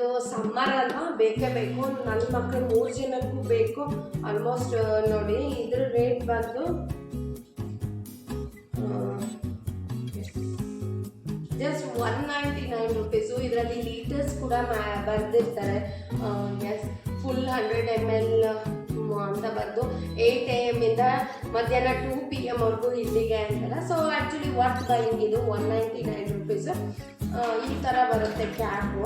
ಇದು ಸಮ್ಮರ್ ಅಲ್ವಾ, ಬೇಕೇ ಬೇಕು. ನನ್ನ ಮಕ್ಕಳು 3 ಜನಕ್ಕೂ ಬೇಕು ಆಲ್ಮೋಸ್ಟ್. ನೋಡಿ ಇದ್ರ ರೇಟ್ ಬಂದು ಜಸ್ಟ್ 199 ರುಪೀಸು. ಇದರಲ್ಲಿ ಲೀಟರ್ಸ್ ಕೂಡ ಬರೆದಿರ್ತಾರೆ. ಎಸ್, ಫುಲ್ 100 ml ಅಂತ ಬರೆದು 8 AM ಇಂದ ಮಧ್ಯಾಹ್ನ 2 PM ವರೆಗೂ ಇಲ್ಲಿಗೆ ಅಂತಾರೆ. ಸೊ ಆ್ಯಕ್ಚುಲಿ ವರ್ತ್ ಬೈಯಿಂಗ್ ಇದು. 199 ರುಪೀಸು. ಈ ಥರ ಬರುತ್ತೆ ಕ್ಯಾಪು.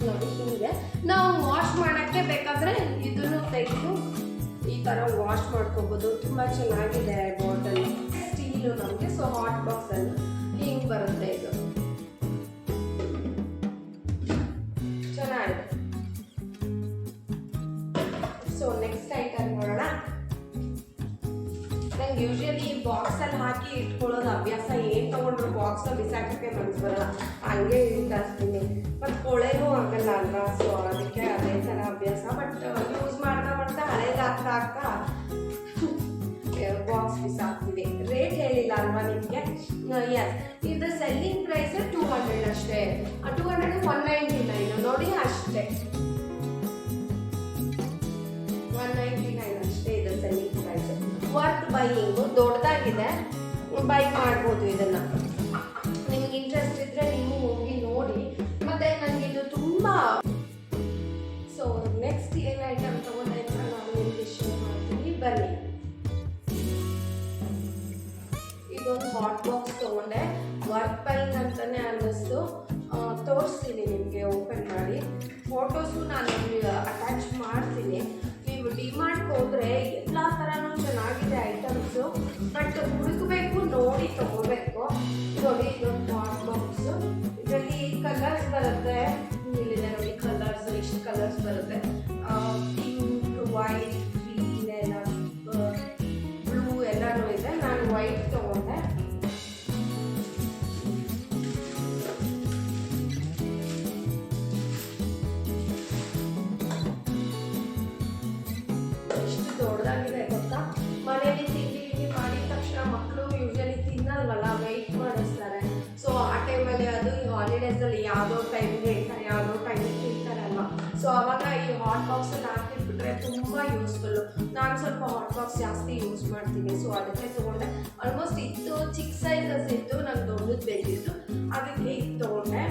ನೋಡಿ ಹಿಂಗೆ ನಾವು ವಾಶ್ ಮಾಡೋಕ್ಕೆ ಬೇಕಾದರೆ ಇದನ್ನು ತೆಗೆದು ಈ ಥರ ವಾಶ್ ಮಾಡ್ಕೋಬೋದು. ತುಂಬ ಚೆನ್ನಾಗಿದೆ ಬಾಟಲ್, ಸ್ಟೀಲು ನಮಗೆ. ಸೊ ಹಾಟ್ ಬಾಕ್ಸಲ್ಲಿ ಹಿಂಗೆ ಬರುತ್ತೆ. ಇದು ಚೆನ್ನಾಗಿದೆ. ಸೊ ನೆಕ್ಸ್ಟ್ ಐಟಮ್ ನೋಡೋಣ. ನಂಗೆ ಯೂಶಲಿ ಬಾಕ್ಸಲ್ಲಿ ಹಾಕಿ ಇಟ್ಕೊಳ್ಳೋದು ಅಭ್ಯಾಸ. ಏನು ತೊಗೊಂಡ್ರು ಬಾಕ್ಸಲ್ಲಿ ಬಿಸಾಕೋಕ್ಕೆ ಮನಸ್ಸು ಬರಲ್ಲ, ಹಂಗೆ ಇಟ್ಟಾಸ್ತೀನಿ. ಬಟ್ ಕೊಳೆನೂ ಆಗಲ್ಲ ಅಲ್ವಾ, ಸೊ ಅದಕ್ಕೆ ಅದೇ ಥರ ಅಭ್ಯಾಸ. ಬಟ್ ಯೂಸ್ ಮಾಡ್ತಾ ಮಾಡ್ತಾ ಹಳೇದಾಗ್ತಾ ಆಗ್ತಾ ಬಾಕ್ಸ್ ಬಿಸಾಕ್ತಿದೆ. ರೇಟ್ ಹೇಳಿಲ್ಲ ಅಲ್ವಾ ನಿಮಗೆ? ಎಸ್, ಇದು ಸೆಲ್ಲಿಂಗ್ ಪ್ರೈಸ್ 200 ಅಷ್ಟೇ. 200 199 ನೋಡಿ ಅಷ್ಟೇ. 199 ಅಷ್ಟೇ ಇದು ಸೆಲ್ಲಿಂಗ್ ಪ್ರೈಸ್. Worth buying. ದೊಡ್ಡದಾಗಿದೆ, ಬೈ ಮಾಡ್ಬೋದು ಇದನ್ನು. ನಿಮ್ಗೆ ಇಂಟ್ರೆಸ್ಟ್ ಇದ್ದರೆ ನೀವು ಹೋಗಿ ನೋಡಿ. ಮತ್ತು ನನಗೆ ಇದು ತುಂಬ. ಸೊ ನೆಕ್ಸ್ಟ್ ಏನು ಐಟಮ್ ತೊಗೊಂಡೆ ಅಂತ ನಾನು ನಿಮಗೆ ಶೇರ್ ಮಾಡ್ತೀನಿ, ಬನ್ನಿ. ಇದೊಂದು ಹಾಟ್ ಬಾಕ್ಸ್ ತೊಗೊಂಡೆ. ವರ್ಕ್ ಬೈಯಿಂಗ್ ಅಂತಲೇ ಅನ್ನಿಸ್ತು. ತೋರಿಸ್ತೀನಿ ನಿಮಗೆ ಓಪನ್ ಮಾಡಿ. ಫೋಟೋಸು ನಾನು ನಿಮಗೆ ಅಟ್ಯಾಚ್ ಮಾಡ್ತೀನಿ. ನೀವು ಡಿಮಾರ್ಟ್ಗೆ ಹೋದರೆ ಎಲ್ಲ ಥರನೂ ಚೆನ್ನಾಗಿದೆ ಐಟಮ್ಸು. ಬಟ್ ಹುಡುಕಬೇಕು, ನೋಡಿ ತೊಗೋಬೇಕು. ನೋಡಿ ಇದೊಂದು ಹಾಟ್ ಬಾಕ್ಸು. ಇದರಲ್ಲಿ ಕಲರ್ಸ್ ಬರುತ್ತೆ. ಇಲ್ಲಿದೆ ನೋಡಿ ಕಲರ್ಸ್, ಇಷ್ಟು ಕಲರ್ಸ್ ಬರುತ್ತೆ. ಪಿಂಕ್, ವೈಟ್, ಗ್ರೀನ್ ಎಲ್ಲ, ಬ್ಲೂ ಎಲ್ಲನೂ ಇದೆ. ನಾನು ವೈಟ್ ತೊಗೊಂಡೆ. ಎಷ್ಟು ದೊಡ್ಡದಾಗಿದೆ ಗೊತ್ತಾ? ಮನೇಲಿ ತಿಂಡಿ ಮಾಡಿದ ತಕ್ಷಣ ಮಕ್ಕಳು ಯೂಶಲಿ ತಿನ್ನಲ್ವಲ್ಲ, ವೆಯ್ಟ್ ಮಾಡಿಸ್ತಾರೆ. ಸೊ ಆ ಟೈಮಲ್ಲಿ ಅದು ಈ ಹಾಲಿಡೇಸಲ್ಲಿ ಯಾವುದೋ ಟೈಮ್ಗೆ ಹೇಳ್ತಾರೆ, ಯಾವುದೋ ಟೈಮಿಗೆ ತಿಂತಾರಲ್ವ. ಸೊ ಅವಾಗ ಈ ಹಾಟ್ ಬಾಕ್ಸಲ್ಲಿ ಹಾಕಿಟ್ಬಿಟ್ರೆ ತುಂಬ ಯೂಸ್ಫುಲ್ಲು. ನಾನು ಸ್ವಲ್ಪ ಹಾಟ್ ಬಾಕ್ಸ್ ಜಾಸ್ತಿ ಯೂಸ್ ಮಾಡ್ತೀನಿ. ಸೊ ಅದಕ್ಕೆ ತೊಗೊಂಡೆ. ಆಲ್ಮೋಸ್ಟ್ ಇತ್ತು, ಚಿಕ್ಕ ಸೈಜಸ್ ಇತ್ತು, ನಂಗೆ ದೊಡ್ಡದು ಬೇಕಿತ್ತು, ಅದಕ್ಕೆ ಇದು ತೊಗೊಂಡೆ.